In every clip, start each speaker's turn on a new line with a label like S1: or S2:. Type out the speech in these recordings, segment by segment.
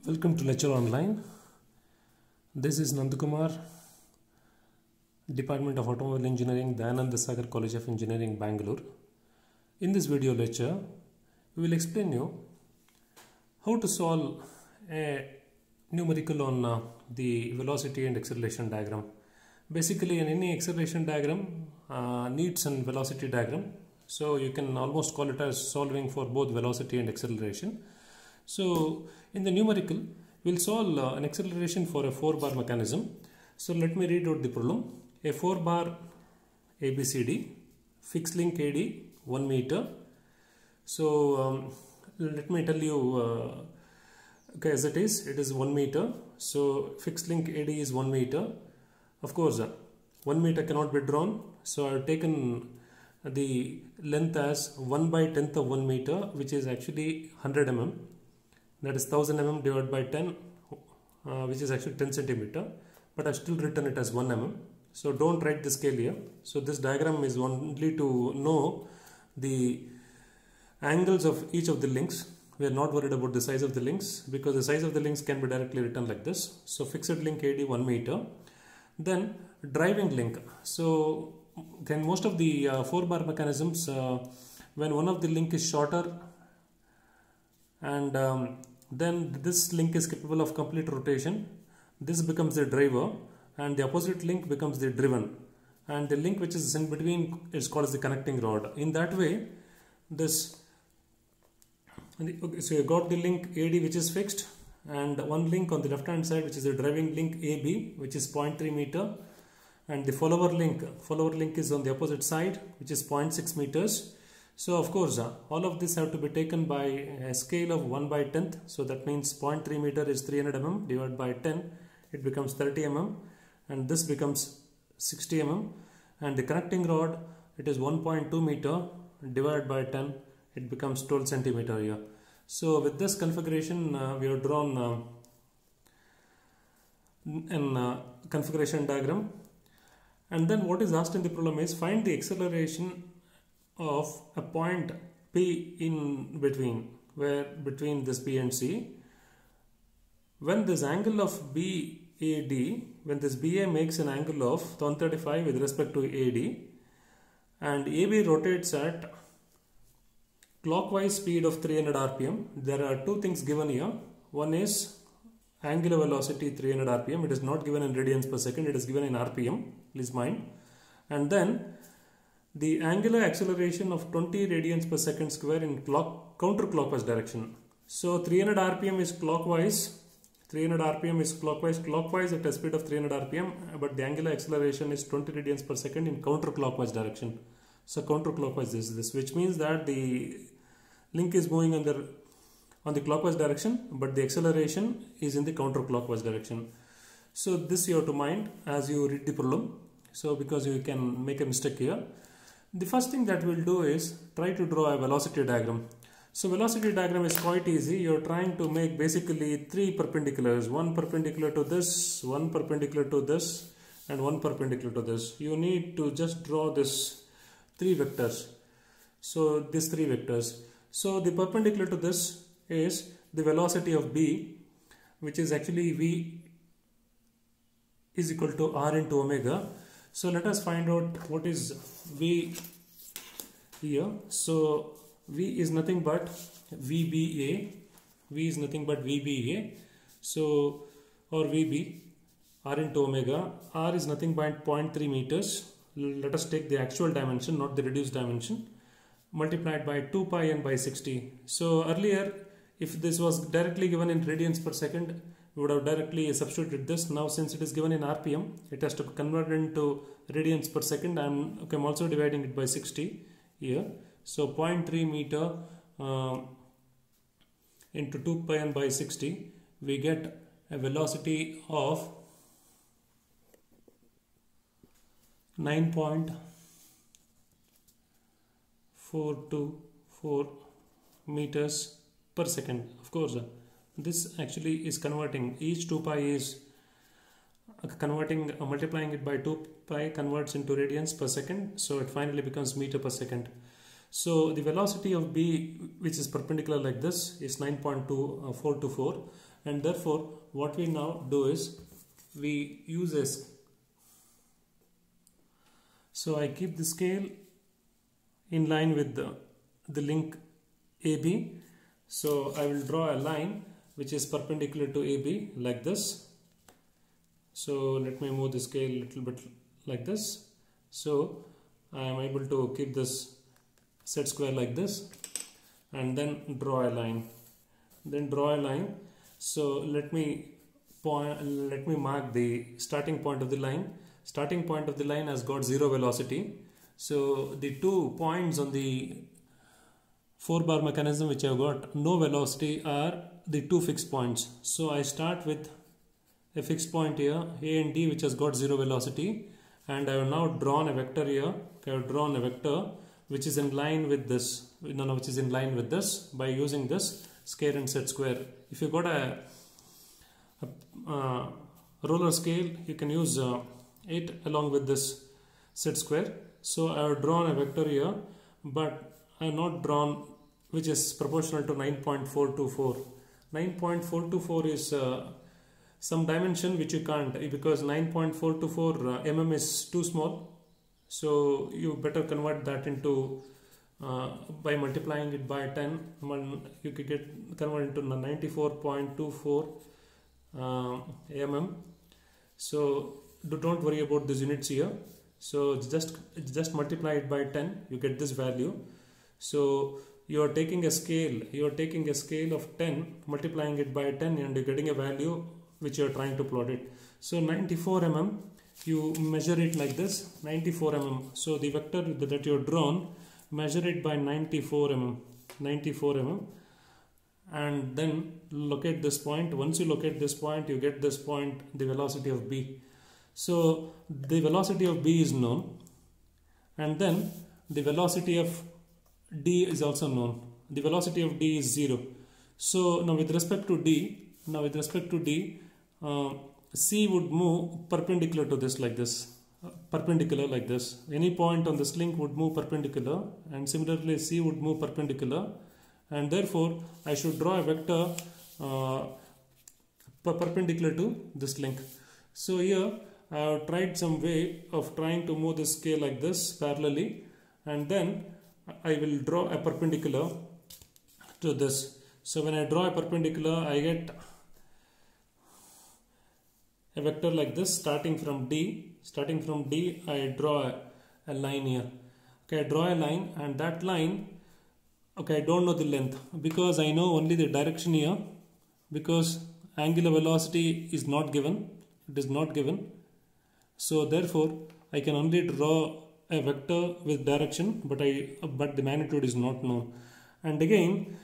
S1: Welcome to Lecture Online. This is Nandakumar, Department of Automobile Engineering, Dayananda Sagar College of Engineering, Bangalore. In this video lecture, we will explain you how to solve a numerical on the velocity and acceleration diagram. Basically, in any acceleration diagram needs an velocity diagram. So you can almost call it as solving for both velocity and acceleration. So in the numerical, we'll solve an acceleration for a 4-bar mechanism. So let me read out the problem. A 4-bar ABCD, fixed link AD 1 meter. So let me tell you, okay, as it is 1 meter. So fixed link AD is 1 meter. Of course, 1 meter cannot be drawn. So I've taken the length as 1/10th of 1 meter, which is actually 100 mm. That is 1000 mm divided by 10, which is actually 10 centimeter. But I've still written it as 1 mm. So don't write the scale here. So this diagram is only to know the angles of each of the links. We are not worried about the size of the links because the size of the links can be directly written like this. So fixed link AD 1 meter. Then driving link. So then most of the 4-bar mechanisms, when one of the link is shorter and then this link is capable of complete rotation, this becomes the driver and the opposite link becomes the driven, and the link which is in between is called as the connecting rod. In that way, this so you got the link AD which is fixed and one link on the left hand side which is the driving link AB which is 0.3 meter, and the follower link is on the opposite side which is 0.6 meters. So of course all of this have to be taken by a scale of 1/10th. So that means 0.3 meter is 300 mm divided by 10, it becomes 30 mm, and this becomes 60 mm, and the connecting rod, it is 1.2 meter divided by 10, it becomes 12 centimeter here. So with this configuration we have drawn an configuration diagram, and then what is asked in the problem is find the acceleration of a point P in between, where between this B and C, when this angle of BAD, when this BA makes an angle of 135 with respect to AD, and AB rotates at clockwise speed of 300 rpm. There are two things given here. One is angular velocity 300 rpm. It is not given in radians per second, it is given in rpm, please mind. And then the angular acceleration of 20 radians per second square in counterclockwise direction. So 300 rpm is clockwise, 300 rpm is clockwise at a speed of 300 rpm, but the angular acceleration is 20 radians per second in counterclockwise direction. So counterclockwise is this, which means that the link is moving on the clockwise direction, but the acceleration is in the counterclockwise direction. So this you have to mind as you read the problem. So because you can make a mistake here. The first thing that we'll do is try to draw a velocity diagram. So velocity diagram is quite easy. You're trying to make basically 3 perpendiculars, one perpendicular to this, one perpendicular to this, and one perpendicular to this. You need to just draw this 3 vectors. So these 3 vectors. So the perpendicular to this is the velocity of B, which is actually V is equal to R into omega. So let us find out what is V here. So V is nothing but VBA. V is nothing but VBA. So, or VB, R into omega. R is nothing but 0.3 meters. Let us take the actual dimension, not the reduced dimension, multiplied by 2 pi n by 60. So earlier, if this was directly given in radians per second, we would have directly substituted this. Now since it is given in RPM, it has to convert into radians per second. I'm also dividing it by 60 here. So 0.3 meter into 2 pi n by 60, we get a velocity of 9.424 meters per second. Of course, this actually is converting, each 2 pi is converting, multiplying it by 2 pi converts into radians per second, so it finally becomes meter per second. So the velocity of B, which is perpendicular like this, is 9.424, and therefore what we now do is we use this. So I keep the scale in line with the link AB. So I will draw a line which is perpendicular to AB like this. So let me move the scale a little bit like this. So I am able to keep this set square like this and then draw a line. So let me mark the starting point of the line. Starting point of the line has got 0 velocity. So the 2 points on the 4-bar mechanism which I have got no velocity are the 2 fixed points. So I start with a fixed point here, A and D, which has got 0 velocity, and I have now drawn a vector here. I have drawn a vector which is in line with this, by using this scale and set square. If you got a roller scale, you can use it along with this set square. So I have drawn a vector here, but I have not drawn which is proportional to 9.424. 9.424 is some dimension which you can't, because 9.424 mm is too small. So you better convert that into by multiplying it by 10. You could get converted into 94.24 mm. So don't worry about these units here. So just multiply it by 10. You get this value. So you are taking a scale. Of 10, multiplying it by 10, and you're getting a value which you are trying to plot it. So 94 mm. You measure it like this, 94 mm. So the vector that you have drawn, measure it by 94 mm, and then locate this point. Once you locate this point, you get this point, the velocity of B. So the velocity of B is known, and then the velocity of D is also known. The velocity of D is 0. So now with respect to D, C would move perpendicular to this like this, Any point on this link would move perpendicular, and similarly C would move perpendicular, and therefore I should draw a vector perpendicular to this link. So here I have tried some way of trying to move this scale like this parallelly, and then I will draw a perpendicular to this. So when I draw a perpendicular, I get a vector like this starting from D. I draw a line here. Okay, I draw a line, and that line, okay, I don't know the length because I know only the direction here, because angular velocity is not given. It is not given. So therefore I can only draw a vector with direction, but the magnitude is not known. And again,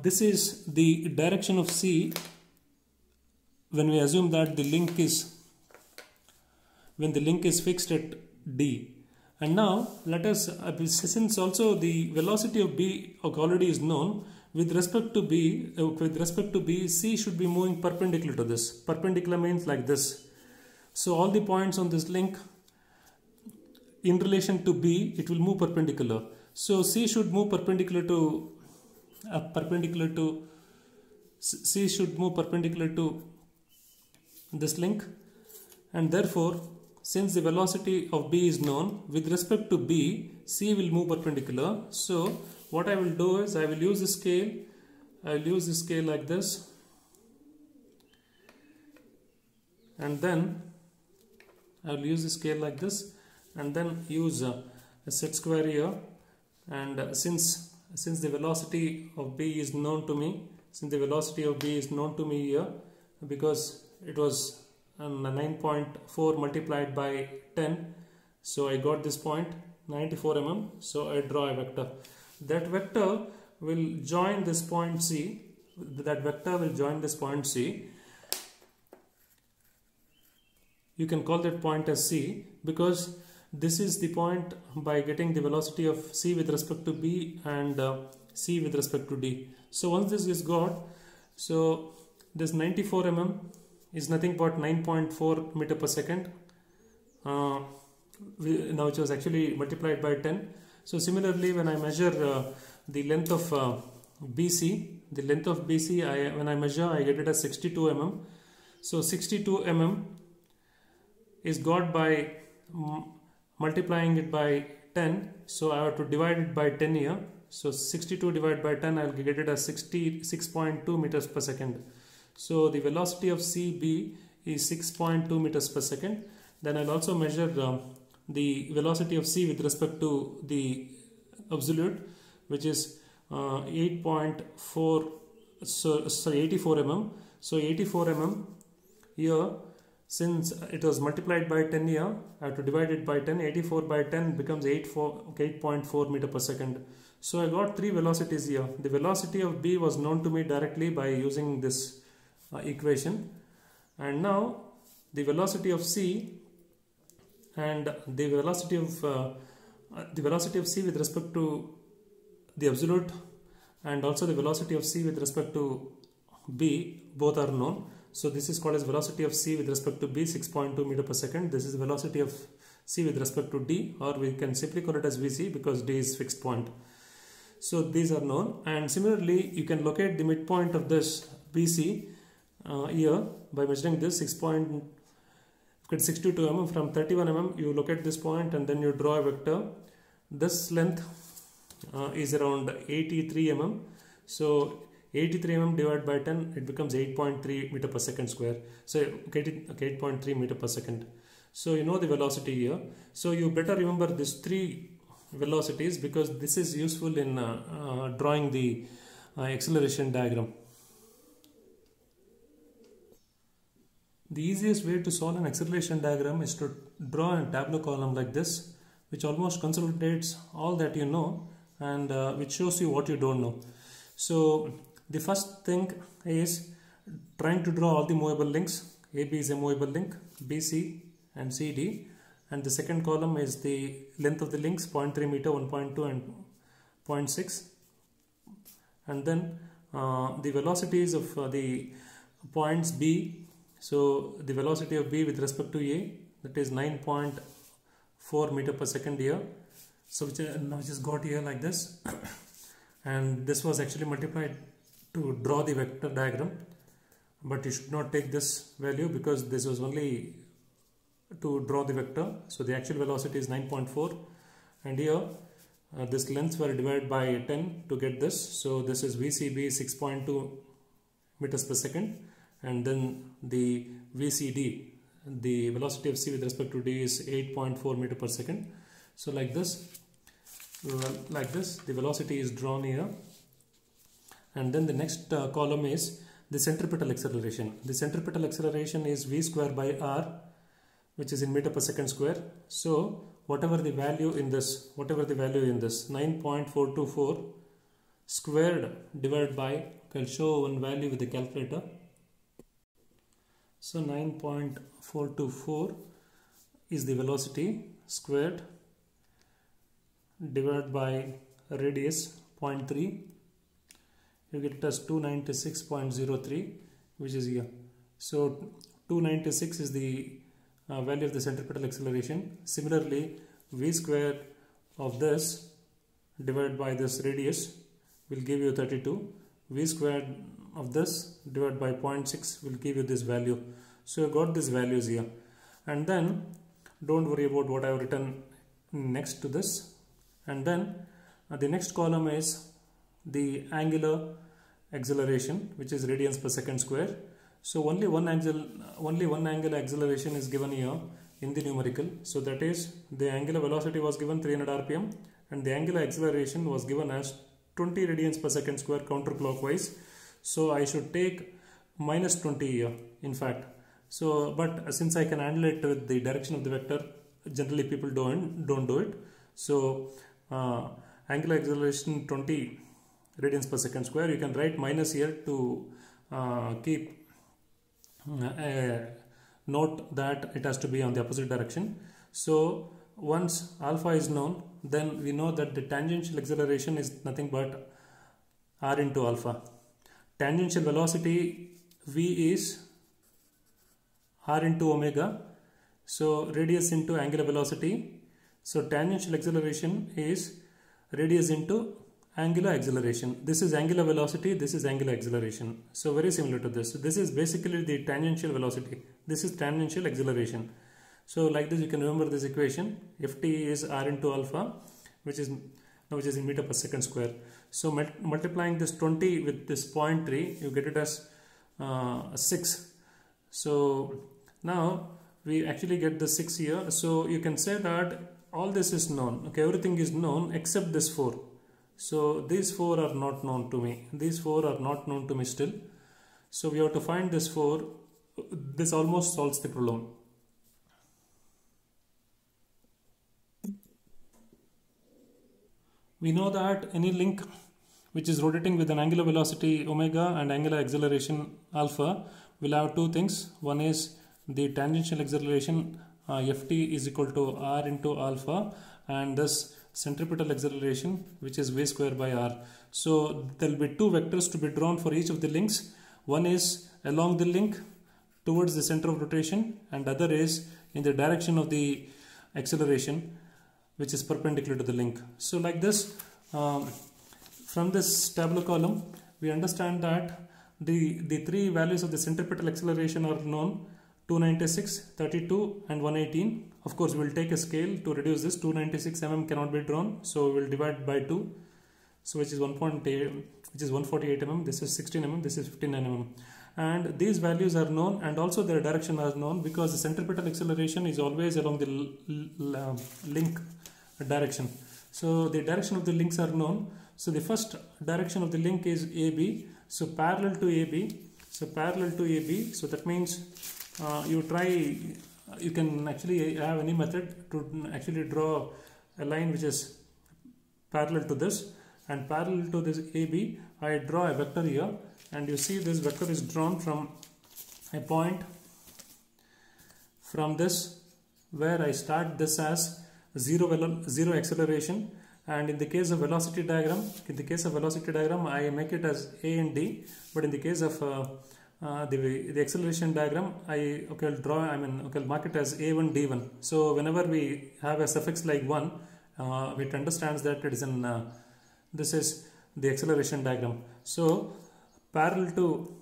S1: this is the direction of C when we assume that the link is fixed at D. And now let us, since also the velocity of B already is known, with respect to B, C should be moving perpendicular to this. Perpendicular means like this. So all the points on this link, in relation to B, it will move perpendicular. So C should move perpendicular to this link, and therefore since the velocity of B is known, with respect to B, C will move perpendicular. So what I will do is I will use the scale. I will use the scale like this, and then I will use the scale like this, and then use a set square here. And since the velocity of B is known to me, here, because it was 9.4 multiplied by 10, so I got this point 94 mm. So I draw a vector. That vector will join this point C. You can call that point as C, because this is the point by getting the velocity of C with respect to B and C with respect to D. So once this is got, so this 94 mm is nothing but 9.4 meter per second, now which was actually multiplied by 10. So similarly, when I measure the length of BC, when I measure, I get it as 62 mm. So 62 mm is got by multiplying it by 10. So I have to divide it by 10 here. So 62 divided by 10, I will get it as 66.2 meters per second. So the velocity of CB is 6.2 meters per second. Then I'll also measure the velocity of C with respect to the absolute, which is 84 mm. So 84 mm here, since it was multiplied by 10 here, I have to divide it by 10. 84 by 10 becomes 8.4 meter per second. So I got three velocities here. The velocity of B was known to me directly by using this equation, and now the velocity of C and the velocity of C with respect to the absolute, and also the velocity of C with respect to B, both are known. So this is called as velocity of C with respect to B, 6.2 meter per second. This is the velocity of C with respect to D, or we can simply call it as VC because D is fixed point. So these are known, and similarly you can locate the midpoint of this BC here by measuring this 62 mm. From 31 mm you locate this point and then you draw a vector. This length is around 83 mm. So 83 mm divided by 10, it becomes 8.3 meter per second square. So 8.3 meter per second. So you know the velocity here. So you better remember these three velocities because this is useful in drawing the acceleration diagram. The easiest way to solve an acceleration diagram is to draw a tableau column like this, which almost consolidates all that you know and which shows you what you don't know. So the first thing is trying to draw all the movable links. AB is a movable link, BC and CD, and the second column is the length of the links, 0.3 meter, 1.2 and 0.6, and then the velocities of the points B. So the velocity of B with respect to A, that is 9.4 meter per second here. So which is got here like this, and this was actually multiplied to draw the vector diagram, but you should not take this value because this was only to draw the vector. So the actual velocity is 9.4, and here this lengths were divided by 10 to get this. So this is VCB 6.2 meters per second, and then the VCD, the velocity of C with respect to D, is 8.4 meter per second. So like this the velocity is drawn here, and then the next column is the centripetal acceleration. The centripetal acceleration is V square by R, which is in meter per second square. So whatever the value in this 9.424 squared divided by, I'll show one value with the calculator. So 9.424 is the velocity squared divided by radius 0.3. You get it as 296.03, which is here. So 296 is the value of the centripetal acceleration. Similarly, V square of this divided by this radius will give you 32. V squared of this divided by 0.6 will give you this value. So you got these values here, and then don't worry about what I have written next to this. And then the next column is the angular acceleration, which is radians per second square. So only one angular acceleration is given here in the numerical. So that is, the angular velocity was given 300 rpm and the angular acceleration was given as 20 radians per second square counterclockwise. So I should take minus 20 here, in fact. So, but since I can handle it with the direction of the vector, generally people don't do it. So angular acceleration 20 radians per second square. You can write minus here to keep a note that it has to be on the opposite direction. So once alpha is known, then we know that the tangential acceleration is nothing but r into alpha. Tangential velocity v is r into omega. So radius into angular velocity. So tangential acceleration is radius into angular acceleration. This is angular velocity, this is angular acceleration. So very similar to this. This is basically the tangential velocity. This is tangential acceleration. So like this you can remember this equation. Ft is r into alpha, which is in meter per second square. So multiplying this 20 with this 0.3, you get it as 6. So now we actually get the 6 here. So you can say that all this is known. Okay, everything is known except this 4. So these 4 are not known to me. These 4 are not known to me still. So we have to find this 4. This almost solves the problem. We know that any link which is rotating with an angular velocity omega and angular acceleration alpha will have two things. One is the tangential acceleration Ft is equal to r into alpha, and thus centripetal acceleration, which is v square by r. So there will be two vectors to be drawn for each of the links. One is along the link towards the center of rotation, and other is in the direction of the acceleration, which is perpendicular to the link. So like this, from this tabular column, we understand that the three values of the centripetal acceleration are known: 296, 32 and 118. Of course, we will take a scale to reduce this. 296 mm cannot be drawn, so we will divide by 2, so which is 1.8, which is 148 mm. This is 16 mm, this is 59 mm. And these values are known, and also their direction are known, because the centripetal acceleration is always along the link direction. So the direction of the links are known. So the first direction of the link is AB. So parallel to AB. So parallel to AB. So that means you can actually have any method to actually draw a line which is parallel to this, and parallel to this AB, I draw a vector here, and you see this vector is drawn from a point from this, where I start this as zero acceleration, and in the case of velocity diagram, I make it as A and D, but in the case of the acceleration diagram, I'll mark it as A1 D1. So whenever we have a suffix like 1, it understands that it is in this is the acceleration diagram. So parallel to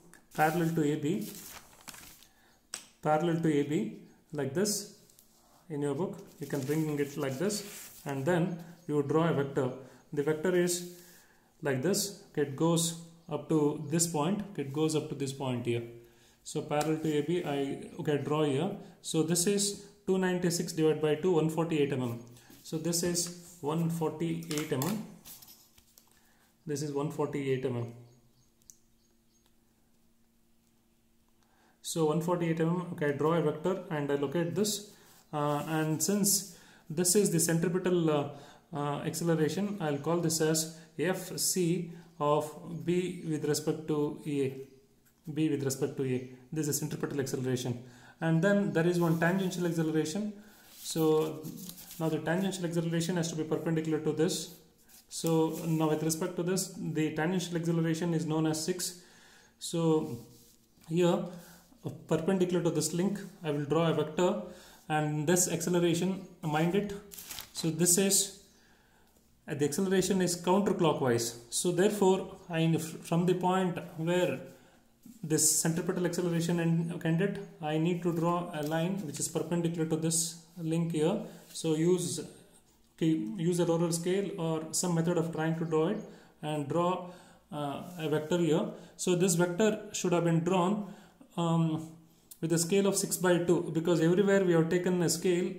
S1: AB like this. In your book you can bring it like this, and then you draw a vector. The vector is like this. It goes up to this point, it goes up to this point here. So parallel to AB, I draw here. So this is 296 divided by 2, 148 mm. So this is 148 mm. This is 148 mm. So 148 mm, okay, I draw a vector and I locate this. And since this is the centripetal acceleration, I'll call this as Fc of B with respect to A. B with respect to A. This is centripetal acceleration. And then there is one tangential acceleration. So now the tangential acceleration has to be perpendicular to this. So now with respect to this, the tangential acceleration is known as 6. So here, perpendicular to this link, I will draw a vector, and this acceleration, mind it, so this is the acceleration is counterclockwise. So therefore, from the point where this centripetal acceleration ended, I need to draw a line which is perpendicular to this link here. So use a roller scale or some method of trying to draw it, and draw a vector here. So this vector should have been drawn with a scale of 6 by 2, because everywhere we have taken a scale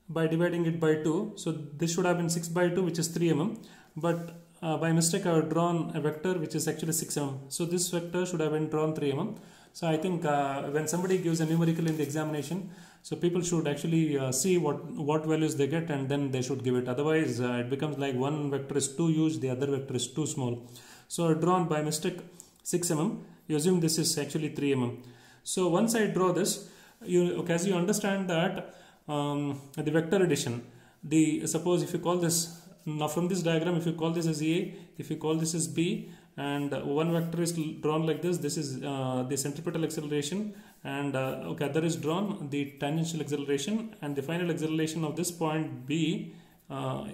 S1: by dividing it by 2. So this should have been 6 by 2, which is 3 mm, but by mistake I have drawn a vector which is actually 6 mm. So this vector should have been drawn 3 mm. So I think when somebody gives a numerical in the examination, so people should actually see what values they get, and then they should give it. Otherwise it becomes like one vector is too huge, the other vector is too small. So drawn by mistake 6 mm, you assume this is actually 3 mm. So once I draw this, as you understand that the vector addition, suppose if you call this, now from this diagram, if you call this as A, if you call this as B, and one vector is drawn like this, this is the centripetal acceleration, and other is drawn the tangential acceleration, and the final acceleration of this point B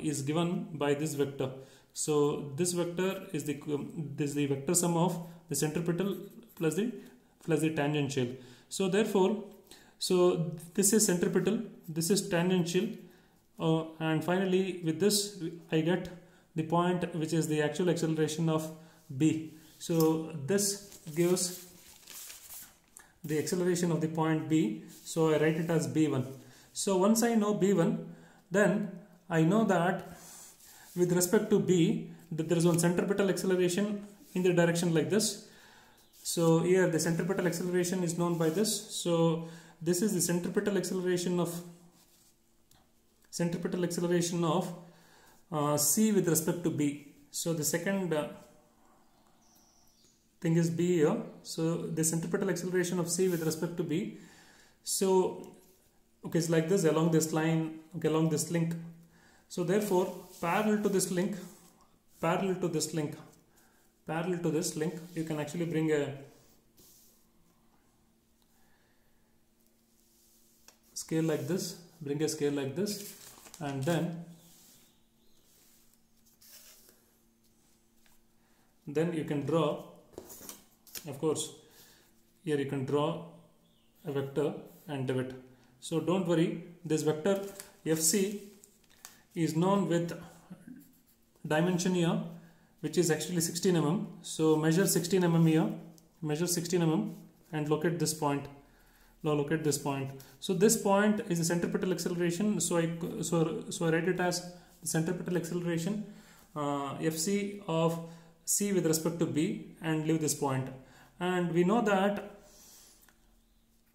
S1: is given by this vector. So this vector is the vector sum of the centripetal plus the tangential. So therefore, so this is centripetal, this is tangential, and finally with this I get the point which is the actual acceleration of B. So this gives the acceleration of the point B. So I write it as B1. So once I know B1, then I know that with respect to B, that there is one centripetal acceleration in the direction like this. So here the centripetal acceleration is known by this. So this is the centripetal acceleration of C with respect to B. So the second thing is B here. So the centripetal acceleration of C with respect to B. So okay, it's like this along this line, okay, along this link. So therefore, parallel to this link, you can actually bring a scale like this, and then you can draw, of course, here you can draw a vector and divot. So don't worry, this vector FC is known with dimension here, which is actually 16 mm. So measure 16 mm here, and locate this point. Now locate this point. So this point is the centripetal acceleration. So I write it as the centripetal acceleration FC of C with respect to B, and leave this point. And we know that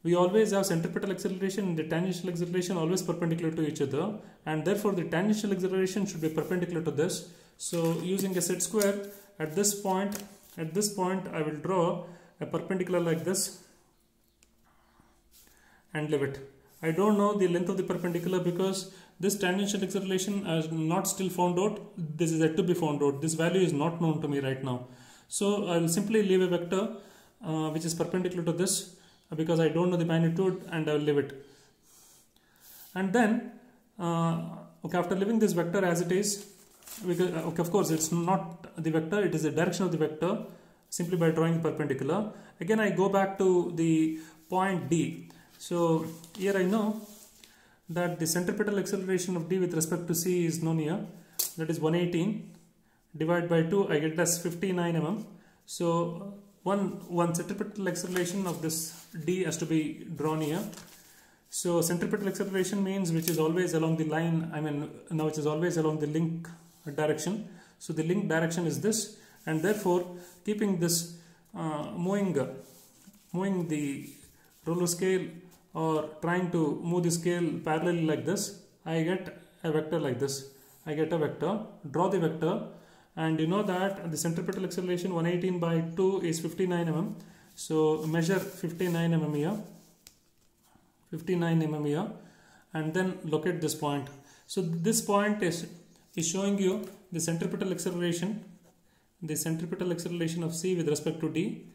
S1: we always have centripetal acceleration and the tangential acceleration always perpendicular to each other, and therefore the tangential acceleration should be perpendicular to this. So using a set square at this point I will draw a perpendicular like this and leave it. I don't know the length of the perpendicular because this tangential acceleration is not still found out. This is yet to be found out. This value is not known to me right now. So I will simply leave a vector which is perpendicular to this because I don't know the magnitude, and I will leave it. And then okay, after leaving this vector as it is, because okay, of course it's not the vector, it is the direction of the vector simply by drawing the perpendicular. Again I go back to the point D. So here I know that the centripetal acceleration of D with respect to C is known here, that is 118 divided by 2, I get it as 59 mm. So one centripetal acceleration of this D has to be drawn here. So centripetal acceleration means which is always along the line, which is always along the link direction. So the link direction is this, and therefore keeping this moving the roller scale or trying to move the scale parallelly like this, I get a vector like this. I get a vector, draw the vector, and you know that the centripetal acceleration 118 by 2 is 59 mm. So measure 59 mm here, and then locate this point. So this point is showing you the centripetal acceleration of C with respect to D.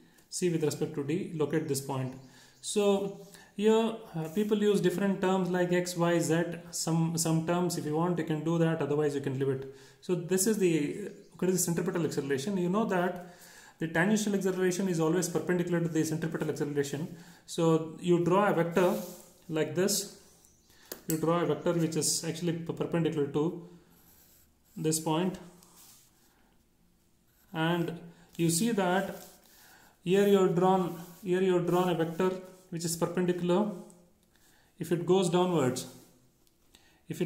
S1: Locate this point. So here people use different terms like X, Y, Z. Some terms, if you want, you can do that. Otherwise, you can leave it. So this is the centripetal acceleration. You know that the tangential acceleration is always perpendicular to the centripetal acceleration. So you draw a vector like this. You draw a vector which is actually perpendicular to this point, and you see that here you have drawn a vector which is perpendicular. If it goes downwards, it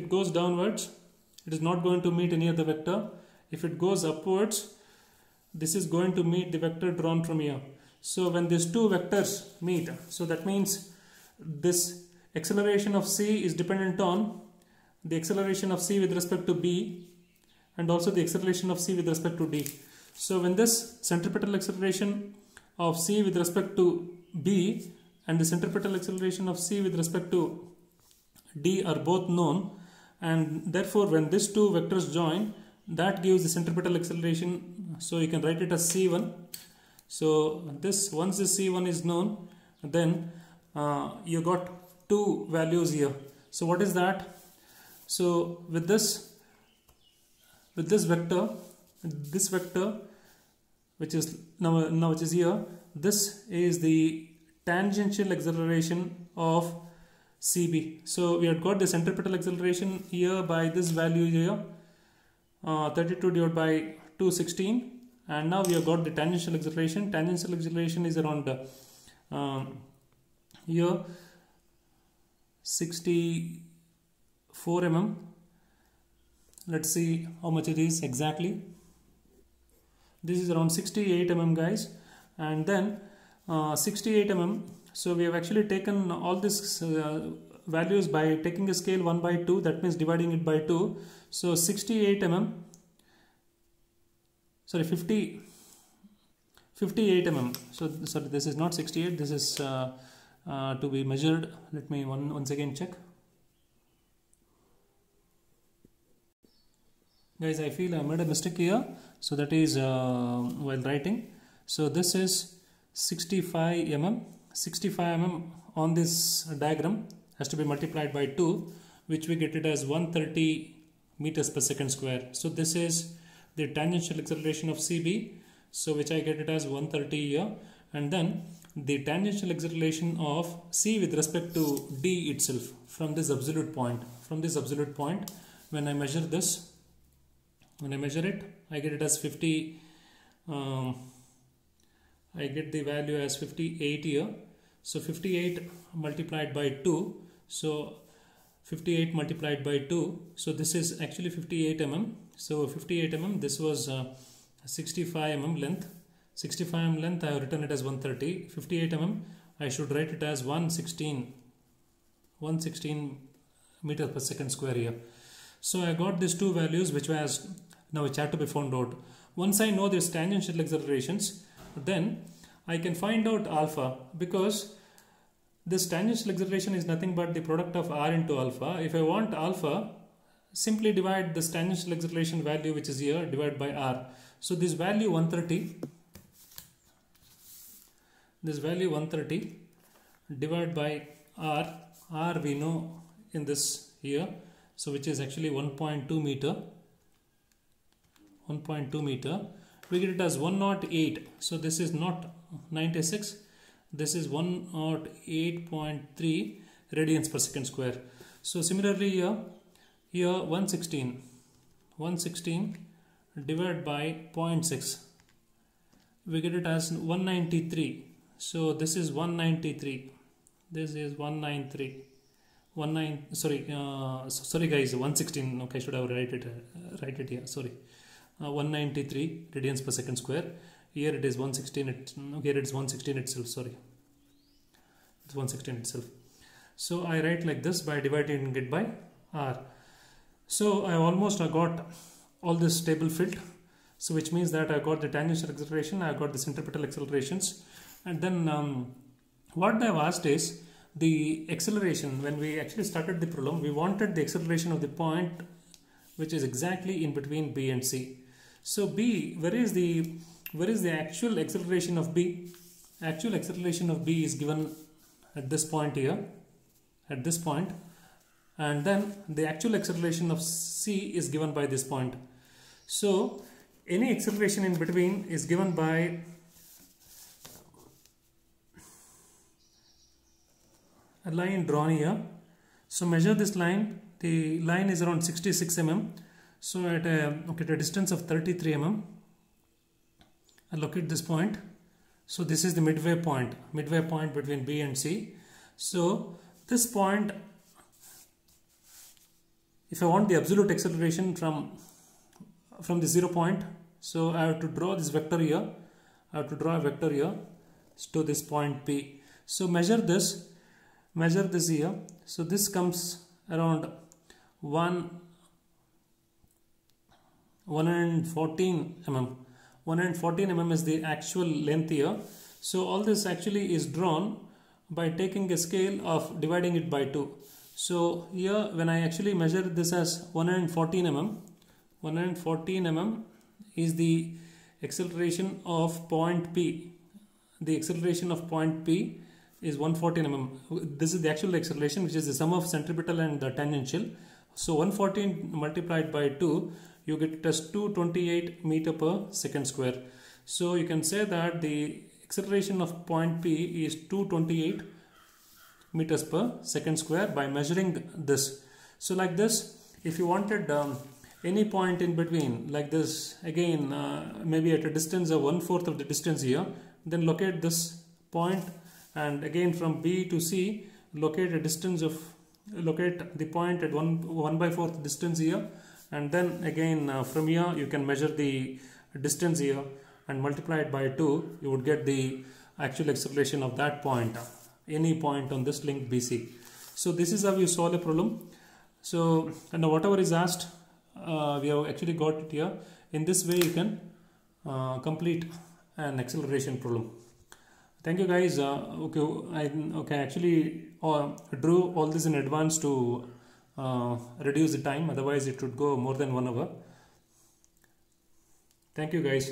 S1: is not going to meet any other vector. If it goes upwards, this is going to meet the vector drawn from here. So when these two vectors meet, so that means this acceleration of C is dependent on the acceleration of C with respect to B and also the acceleration of C with respect to D. So when this centripetal acceleration of C with respect to B and the centripetal acceleration of C with respect to D are both known, and therefore when these two vectors join, that gives the centripetal acceleration. So you can write it as C1. So once this C1 is known, then you got two values here. So what is that? So with this vector, this vector which is now which is here, this is the tangential acceleration of CB. So we had got the centripetal acceleration here by this value here, 32 divided by 216, and now we have got the tangential acceleration. Tangential acceleration is around here 64 mm. Let's see how much it is exactly. This is around 68 mm, guys, and then 68 mm. So we have actually taken all these values by taking a scale 1 by 2, that means dividing it by 2. So 68 mm, sorry, 58 mm. So sorry, this is not 68, this is to be measured. Let me once again check. Guys, I feel I made a mistake here, so that is while writing. So this is 65 mm. 65 mm on this diagram has to be multiplied by 2, which we get it as 130 meters per second square. So this is the tangential acceleration of CB, so which I get it as 130 here, and then the tangential acceleration of C with respect to D itself from this absolute point. From this absolute point, when I measure this, when I measure it, I get it as 50. I get the value as 58 here. So 58 multiplied by 2. So 58 multiplied by 2. So this is actually 58 mm. So 58 mm. This was 65 mm length. 65 mm length. I have written it as 130. 58 mm. I should write it as 116 meters per second square here. So I got these two values which had to be found out. Once I know these tangential accelerations, then I can find out alpha, because this tangential acceleration is nothing but the product of r into alpha. If I want alpha, simply divide this tangential acceleration value which is here, divide by r. So this value 130, divide by r we know in this here, so which is actually 1.2 meter. 1.2 meter. We get it as 108. So this is not 96. This is 108.3 radians per second square. So similarly here 116 divided by 0.6. We get it as 193. So this is 193. This is 193. Sorry guys, 116. Okay, I should have write it here. Sorry. 193 radians per second square. Here it is 116. Here it is 116 itself. Sorry, it's 116 itself. So I write like this by dividing it by r. So I almost got all this table filled. So which means that I got the tangential acceleration, I got the centripetal accelerations, and then what they have asked is the acceleration. When we actually started the problem, we wanted the acceleration of the point which is exactly in between B and C. So B, where is the actual acceleration of B? Actual acceleration of B is given at this point here, at this point, and then the actual acceleration of C is given by this point. So any acceleration in between is given by a line drawn here. So measure this line. The line is around 66 mm. So at a distance of 33 mm, I locate this point. So this is the midway point between B and C. So this point, if I want the absolute acceleration from the 0 point, so I have to draw this vector here. I have to draw a vector here to this point P. So measure this here. So this comes around 114 mm. 114 mm is the actual length here. So all this actually is drawn by taking a scale of dividing it by 2. So here when I actually measure this as 114 mm, 114 mm is the acceleration of point P. The acceleration of point P is 114 mm. This is the actual acceleration, which is the sum of centripetal and the tangential. So 114 multiplied by 2 you get it as 228 meter per second square. So you can say that the acceleration of point P is 228 meters per second square by measuring this. So like this, if you wanted any point in between like this, again maybe at a distance of 1/4 of the distance here, then locate this point, and again from B to C locate a distance of, locate the point at 1/4 distance here, and then again from here you can measure the distance here and multiply it by 2. You would get the actual acceleration of that point, any point on this link BC. So this is how you solve a problem. So and whatever is asked, we have actually got it here. In this way you can complete an acceleration problem. Thank you guys. I actually drew all this in advance to reduce the time, otherwise it would go more than 1 hour. Thank you guys.